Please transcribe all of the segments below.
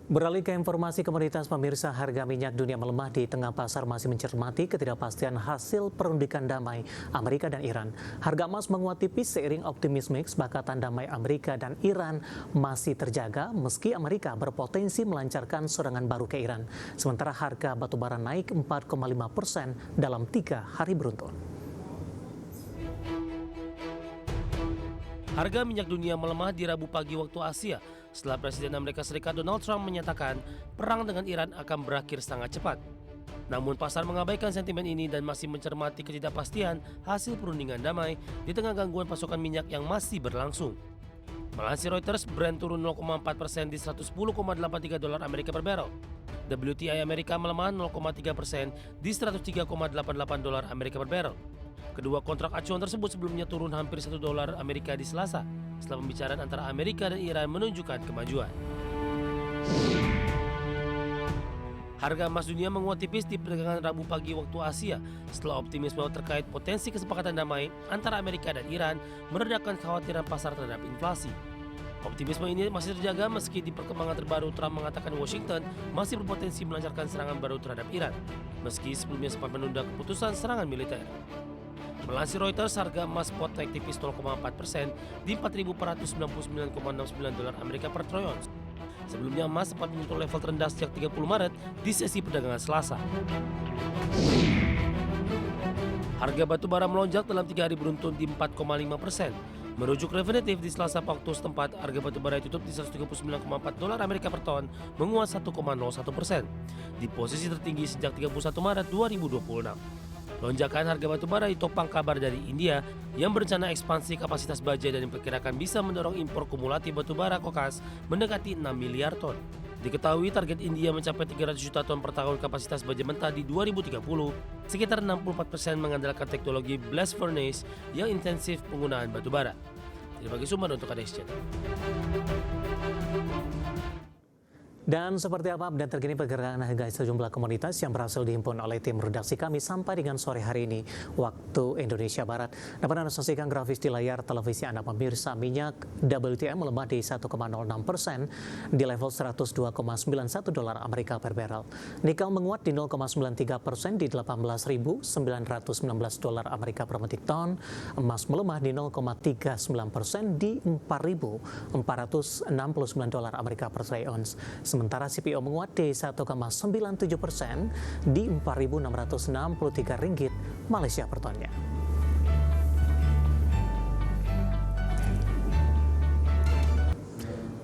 Beralih ke informasi komoditas, pemirsa, harga minyak dunia melemah di tengah pasar masih mencermati ketidakpastian hasil perundingan damai Amerika dan Iran. Harga emas menguat tipis seiring optimisme kesepakatan damai Amerika dan Iran masih terjaga meski Amerika berpotensi melancarkan serangan baru ke Iran. Sementara harga batubara naik 4,5% dalam 3 hari beruntun. Harga minyak dunia melemah di Rabu pagi waktu Asia setelah Presiden Amerika Serikat Donald Trump menyatakan perang dengan Iran akan berakhir sangat cepat. Namun pasar mengabaikan sentimen ini dan masih mencermati ketidakpastian hasil perundingan damai di tengah gangguan pasokan minyak yang masih berlangsung. Melansir Reuters, Brent turun 0,4% di 110,83 dolar Amerika per barrel. WTI Amerika melemah 0,3% di 103,88 dolar Amerika per barrel. Kedua kontrak acuan tersebut sebelumnya turun hampir $1 Amerika di Selasa setelah pembicaraan antara Amerika dan Iran menunjukkan kemajuan. Harga emas dunia menguat tipis di perdagangan Rabu pagi waktu Asia setelah optimisme terkait potensi kesepakatan damai antara Amerika dan Iran meredakan kekhawatiran pasar terhadap inflasi. Optimisme ini masih terjaga meski di perkembangan terbaru Trump mengatakan Washington masih berpotensi melancarkan serangan baru terhadap Iran, meski sebelumnya sempat menunda keputusan serangan militer. Melansir Reuters, harga emas spot naik tipis 0,4% di 4.499,69 dolar Amerika per troy ounce. Sebelumnya emas sempat menyentuh level terendah sejak 30 Maret di sesi perdagangan Selasa. Harga batu bara melonjak dalam 3 hari beruntun di 4,5%. Merujuk Refinitiv di Selasa waktu setempat, harga batu bara tutup di 139,4 dolar Amerika per ton, menguat 1,01%. Di posisi tertinggi sejak 31 Maret 2026. Lonjakan harga batubara ditopang kabar dari India yang berencana ekspansi kapasitas baja dan diperkirakan bisa mendorong impor kumulatif batubara kokas mendekati 6 miliar ton. Diketahui target India mencapai 300 juta ton per tahun kapasitas baja mentah di 2030, sekitar 64% mengandalkan teknologi blast furnace yang intensif penggunaan batubara. Terima kasih sumber untuk ADS Channel. Dan seperti apa update terkini pergerakan harga sejumlah komoditas yang berhasil dihimpun oleh tim redaksi kami sampai dengan sore hari ini waktu Indonesia Barat. Dapat Anda saksikan grafis di layar televisi Anda pemirsa. Minyak WTI melemah di 1,06% di level 102,91 dolar Amerika per barrel. Nikel menguat di 0,93% di 18.919 dolar Amerika per metrik ton. Emas melemah di 0,39% di 4.469 dolar Amerika per troy ounce. Sementara CPO menguat di 1,97% di Rp4.663 Malaysia per tonnya.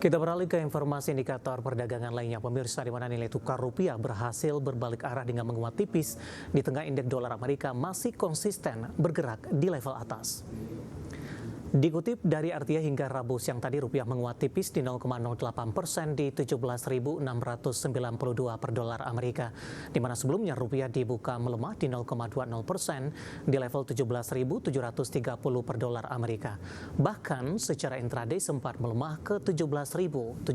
Kita beralih ke informasi indikator perdagangan lainnya pemirsa, di mana nilai tukar rupiah berhasil berbalik arah dengan menguat tipis di tengah indeks dolar Amerika masih konsisten bergerak di level atas. Dikutip dari Artia hingga Rabu siang tadi, rupiah menguat tipis di 0,08% di 17.692 per dolar Amerika, di mana sebelumnya rupiah dibuka melemah di 0,20% di level 17.730 per dolar Amerika. Bahkan secara intraday sempat melemah ke 17.740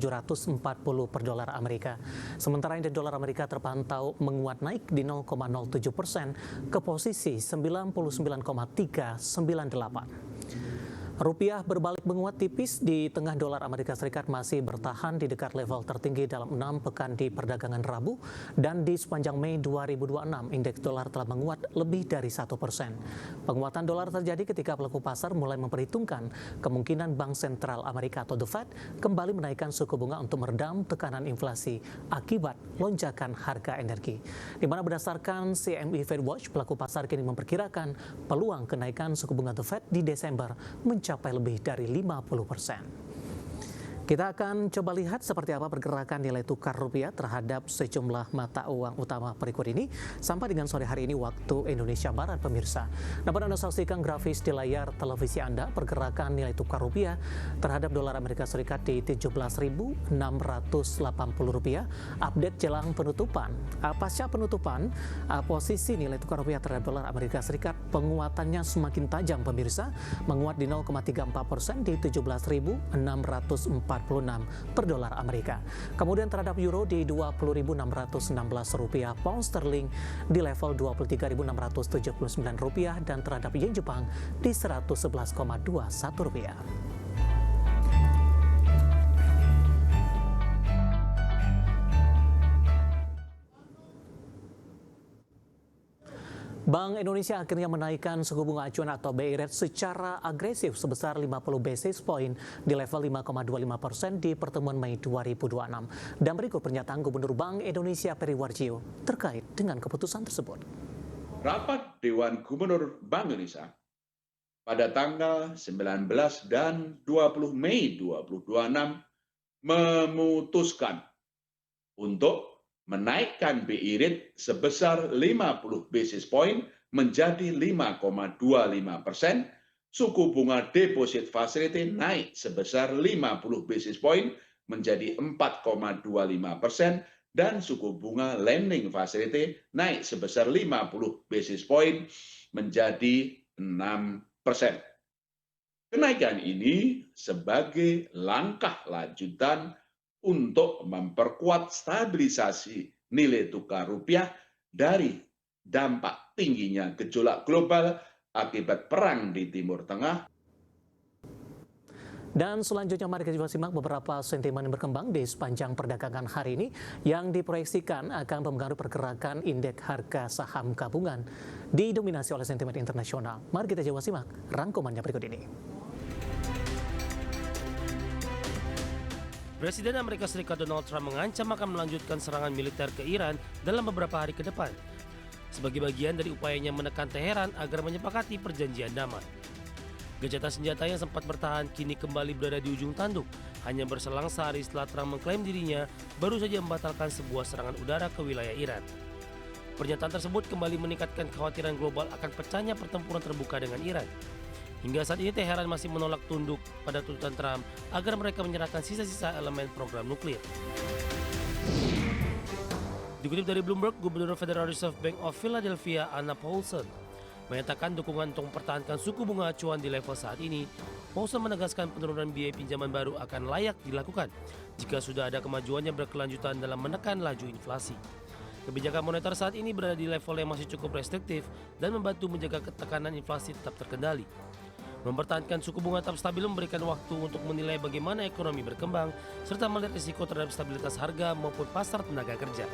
per dolar Amerika. Sementara indeks dolar Amerika terpantau menguat naik di 0,07% ke posisi 99,398. Rupiah berbalik menguat tipis di tengah dolar Amerika Serikat masih bertahan di dekat level tertinggi dalam 6 pekan di perdagangan Rabu, dan di sepanjang Mei 2026 indeks dolar telah menguat lebih dari 1%. Penguatan dolar terjadi ketika pelaku pasar mulai memperhitungkan kemungkinan Bank Sentral Amerika atau The Fed kembali menaikkan suku bunga untuk meredam tekanan inflasi akibat lonjakan harga energi. Di mana berdasarkan CME Fed Watch, pelaku pasar kini memperkirakan peluang kenaikan suku bunga The Fed di Desember mencapai lebih dari 50%. Kita akan coba lihat seperti apa pergerakan nilai tukar rupiah terhadap sejumlah mata uang utama berikut ini sampai dengan sore hari ini waktu Indonesia Barat pemirsa. Dapat Anda saksikan grafis di layar televisi Anda pergerakan nilai tukar rupiah terhadap dolar Amerika Serikat di Rp17.680. Update jelang penutupan. Pasca penutupan, posisi nilai tukar rupiah terhadap dolar Amerika Serikat penguatannya semakin tajam pemirsa, menguat di 0,34% di 17.640 per dolar Amerika. Kemudian terhadap euro di Rp20.616, pound sterling di level Rp23.679 dan terhadap yen Jepang di Rp111,21. Bank Indonesia akhirnya menaikkan suku bunga acuan atau BI rate secara agresif sebesar 50 basis point di level 5,25% di pertemuan Mei 2026. Dan berikut pernyataan Gubernur Bank Indonesia Peri Warjio terkait dengan keputusan tersebut. Rapat Dewan Gubernur Bank Indonesia pada tanggal 19 dan 20 Mei 2026 memutuskan untuk menaikkan BI rate sebesar 50 basis point menjadi 5,25%, suku bunga deposit facility naik sebesar 50 basis point menjadi 4,25%, dan suku bunga lending facility naik sebesar 50 basis point menjadi 6%. Kenaikan ini sebagai langkah lanjutan untuk memperkuat stabilisasi nilai tukar rupiah dari dampak tingginya gejolak global akibat perang di Timur Tengah. Dan selanjutnya mari kita simak beberapa sentimen yang berkembang di sepanjang perdagangan hari ini yang diproyeksikan akan mempengaruhi pergerakan indeks harga saham gabungan didominasi oleh sentimen internasional. Mari kita simak rangkumannya berikut ini. Presiden Amerika Serikat Donald Trump mengancam akan melanjutkan serangan militer ke Iran dalam beberapa hari ke depan, sebagai bagian dari upayanya menekan Teheran agar menyepakati perjanjian damai. Gencatan senjata yang sempat bertahan kini kembali berada di ujung tanduk, hanya berselang sehari setelah Trump mengklaim dirinya baru saja membatalkan sebuah serangan udara ke wilayah Iran. Pernyataan tersebut kembali meningkatkan kekhawatiran global akan pecahnya pertempuran terbuka dengan Iran. Hingga saat ini Teheran masih menolak tunduk pada tuntutan Trump agar mereka menyerahkan sisa-sisa elemen program nuklir. Dikutip dari Bloomberg, Gubernur Federal Reserve Bank of Philadelphia, Anna Paulson, menyatakan dukungan untuk mempertahankan suku bunga acuan di level saat ini. Paulson menegaskan penurunan biaya pinjaman baru akan layak dilakukan jika sudah ada kemajuan yang berkelanjutan dalam menekan laju inflasi. Kebijakan moneter saat ini berada di level yang masih cukup restriktif dan membantu menjaga tekanan inflasi tetap terkendali. Mempertahankan suku bunga tetap stabil memberikan waktu untuk menilai bagaimana ekonomi berkembang serta melihat risiko terhadap stabilitas harga maupun pasar tenaga kerja.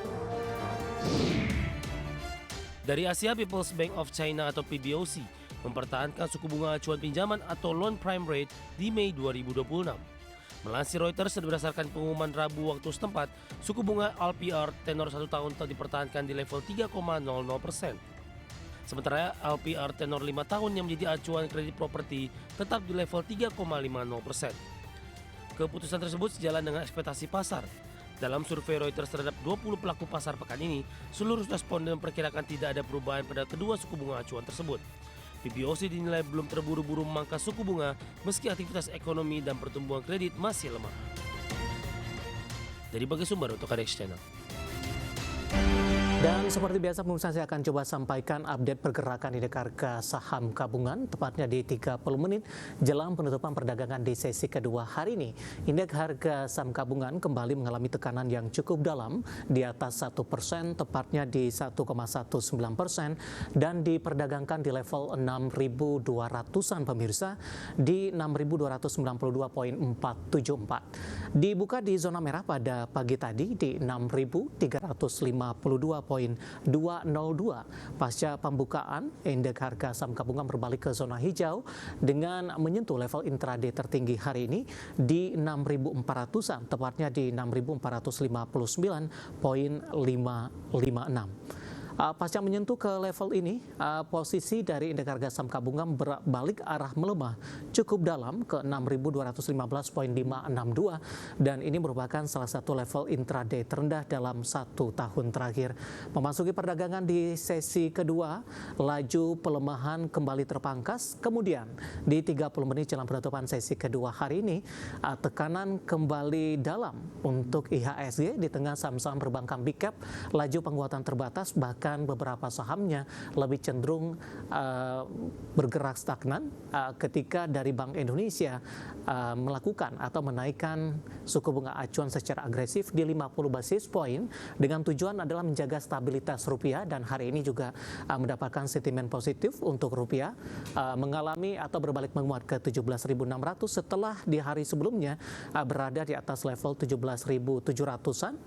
Dari Asia, People's Bank of China atau PBOC mempertahankan suku bunga acuan pinjaman atau loan prime rate di Mei 2026. Melansir Reuters, berdasarkan pengumuman Rabu waktu setempat, suku bunga LPR tenor 1 tahun telah dipertahankan di level 3,00%. Sementara LPR tenor 5 tahun yang menjadi acuan kredit properti tetap di level 3,50%. Keputusan tersebut sejalan dengan ekspektasi pasar. Dalam survei Reuters terhadap 20 pelaku pasar pekan ini, seluruh responden memperkirakan tidak ada perubahan pada kedua suku bunga acuan tersebut. PBOC dinilai belum terburu-buru memangkas suku bunga meski aktivitas ekonomi dan pertumbuhan kredit masih lemah. Dari Bagai Sumber untuk Kadex Channel. Dan seperti biasa pemirsa, saya akan coba sampaikan update pergerakan indeks harga saham gabungan tepatnya di 30 menit jelang penutupan perdagangan di sesi kedua hari ini. Indeks harga saham gabungan kembali mengalami tekanan yang cukup dalam di atas 1%, tepatnya di 1,19% dan diperdagangkan di level 6.200-an pemirsa di 6.292,474. Dibuka di zona merah pada pagi tadi di 6.352,202. Pasca pembukaan, indeks harga saham gabungan berbalik ke zona hijau dengan menyentuh level intraday tertinggi hari ini di 6.400-an, tepatnya di 6.459,556. Pasca menyentuh ke level ini, posisi dari indeks harga saham gabungan berbalik arah melemah cukup dalam ke 6.215,562 dan ini merupakan salah satu level intraday terendah dalam 1 tahun terakhir. Memasuki perdagangan di sesi kedua, laju pelemahan kembali terpangkas. Kemudian di 30 menit jelang penutupan sesi kedua hari ini, tekanan kembali dalam untuk IHSG di tengah saham-saham perbankan big cap, laju penguatan terbatas, bahkan beberapa sahamnya lebih cenderung bergerak stagnan ketika dari Bank Indonesia melakukan atau menaikkan suku bunga acuan secara agresif di 50 basis point dengan tujuan adalah menjaga stabilitas rupiah, dan hari ini juga mendapatkan sentimen positif untuk rupiah mengalami atau berbalik menguat ke 17.600 setelah di hari sebelumnya berada di atas level 17.700-an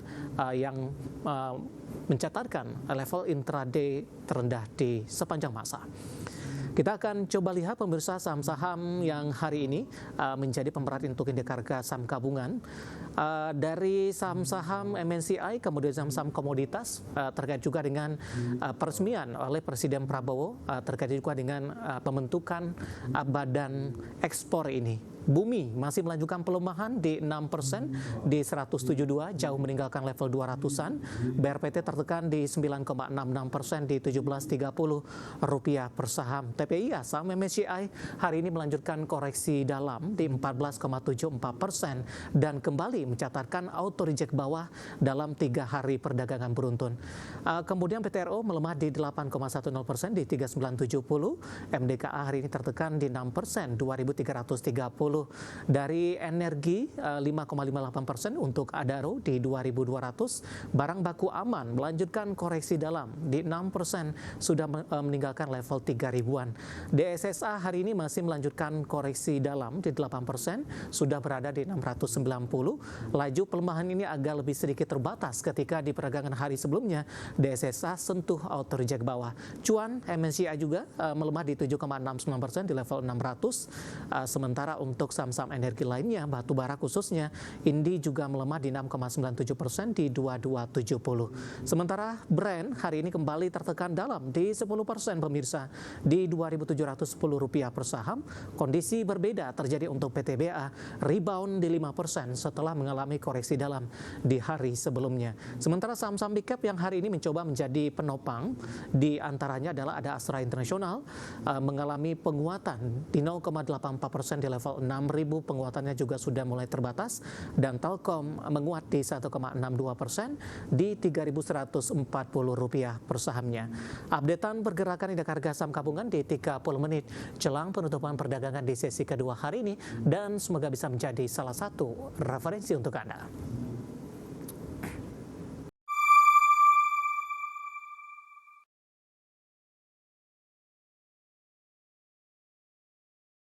yang mencatatkan level intraday terendah di sepanjang masa. Kita akan coba lihat pemirsa saham-saham yang hari ini menjadi pemerat untuk indeks harga saham gabungan. Dari saham-saham MNCI, kemudian saham-saham komoditas terkait juga dengan peresmian oleh Presiden Prabowo terkait juga dengan pembentukan badan ekspor ini. Bumi masih melanjutkan pelemahan di 6% di 172, jauh meninggalkan level 200-an. BRPT tertekan di 9,66% di 17.30 rupiah per saham. TPIA saham MSCI hari ini melanjutkan koreksi dalam di 14,74% dan kembali mencatatkan auto reject bawah dalam 3 hari perdagangan beruntun. Kemudian PTRO melemah di 8,10% di 3970. MDKA hari ini tertekan di 6%, 2.330. Dari energi 5,58% untuk Adaro di 2.200. Barang baku aman melanjutkan koreksi dalam di 6%, sudah meninggalkan level 3.000-an. DSSA hari ini masih melanjutkan koreksi dalam di 8%, sudah berada di 690. Laju pelemahan ini agak lebih sedikit terbatas ketika di perdagangan hari sebelumnya DSSA sentuh auto reject bawah. Cuan MNCI juga melemah di 7,69% di level 600. Sementara untuk saham-saham energi lainnya, batu bara khususnya, Indi juga melemah di 6,97% di 2270. Sementara Brent hari ini kembali tertekan dalam di 10% pemirsa di 2.710 rupiah per saham. Kondisi berbeda terjadi untuk PTBA, rebound di 5% setelah mengalami koreksi dalam di hari sebelumnya. Sementara saham-saham big cap yang hari ini mencoba menjadi penopang, di antaranya adalah ada Astra International mengalami penguatan di 0,84% di level 6.000, penguatannya juga sudah mulai terbatas, dan Telkom menguat di 1,62% di 3.140 rupiah per sahamnya. Updatean pergerakan indeks harga saham gabungan di 30 menit jelang penutupan perdagangan di sesi kedua hari ini, dan semoga bisa menjadi salah satu referensi untuk Anda.